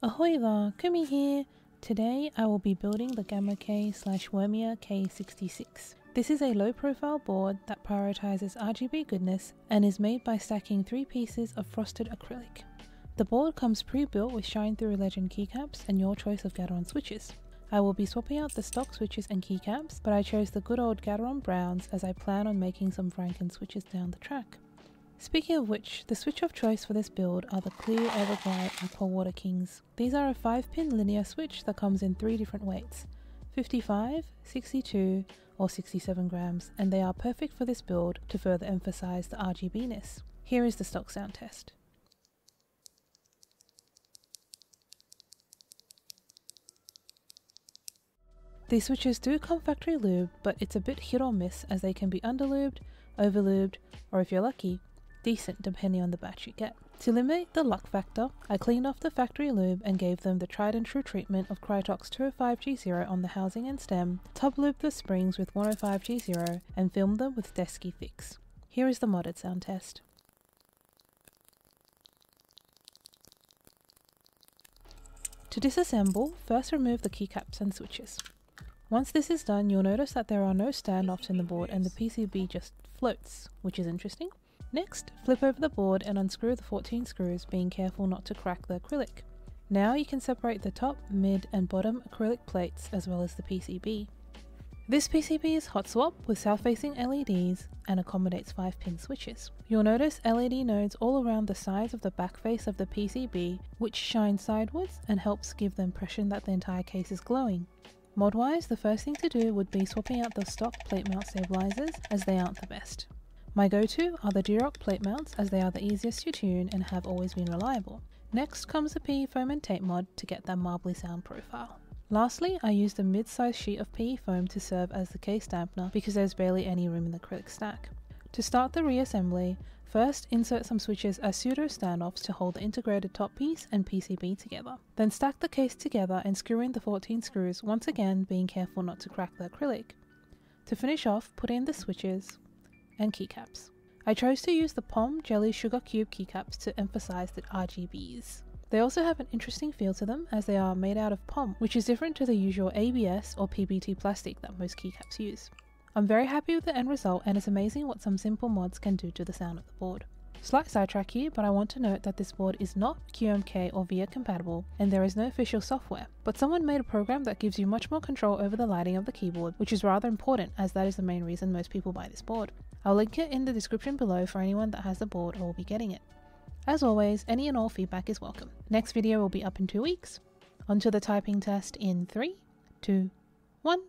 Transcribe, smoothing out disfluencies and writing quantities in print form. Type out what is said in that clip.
Ahoy there, Kumi here! Today I will be building the Gamma K/Womier K66. This is a low profile board that prioritizes RGB goodness and is made by stacking 3 pieces of frosted acrylic. The board comes pre-built with Shine Through Legend keycaps and your choice of Gateron switches. I will be swapping out the stock switches and keycaps, but I chose the good old Gateron browns as I plan on making some Franken switches down the track. Speaking of which, the switch of choice for this build are the clear Everglide Aqua Water Kings. These are a 5-pin linear switch that comes in 3 different weights, 55, 62 or 67 grams, and they are perfect for this build to further emphasize the RGB-ness. Here is the stock sound test. These switches do come factory lubed, but it's a bit hit or miss as they can be underlubed, overlubed, or if you're lucky, decent depending on the batch you get. To eliminate the luck factor, I cleaned off the factory lube and gave them the tried and true treatment of Krytox 205G0 on the housing and stem, tub lubed the springs with 105G0 and filmed them with Desky Fix. Here is the modded sound test. To disassemble, first remove the keycaps and switches. Once this is done, you'll notice that there are no standoffs in the board and the PCB just floats, which is interesting. Next, flip over the board and unscrew the 14 screws, being careful not to crack the acrylic. Now you can separate the top, mid and bottom acrylic plates as well as the PCB. This PCB is hot swap with south-facing LEDs and accommodates 5-pin switches. You'll notice LED nodes all around the sides of the back face of the PCB, which shine sideways and helps give the impression that the entire case is glowing. Mod-wise, the first thing to do would be swapping out the stock plate mount stabilizers as they aren't the best. My go-to are the Durock plate mounts as they are the easiest to tune and have always been reliable. Next comes the PE foam and tape mod to get that marbly sound profile. Lastly, I used a mid-sized sheet of PE foam to serve as the case dampener because there's barely any room in the acrylic stack. To start the reassembly, first insert some switches as pseudo standoffs to hold the integrated top piece and PCB together. Then stack the case together and screw in the 14 screws, once again being careful not to crack the acrylic. To finish off, put in the switches and keycaps. I chose to use the POM Jelly Sugarcube keycaps to emphasize the RGBs. They also have an interesting feel to them as they are made out of POM, which is different to the usual ABS or PBT plastic that most keycaps use. I'm very happy with the end result and it's amazing what some simple mods can do to the sound of the board. Slight sidetrack here, but I want to note that this board is not QMK or VIA compatible and there is no official software, but someone made a program that gives you much more control over the lighting of the keyboard, which is rather important as that is the main reason most people buy this board. I'll link it in the description below for anyone that has the board or will be getting it. As always, any and all feedback is welcome. Next video will be up in 2 weeks. On to the typing test in 3, 2, 1.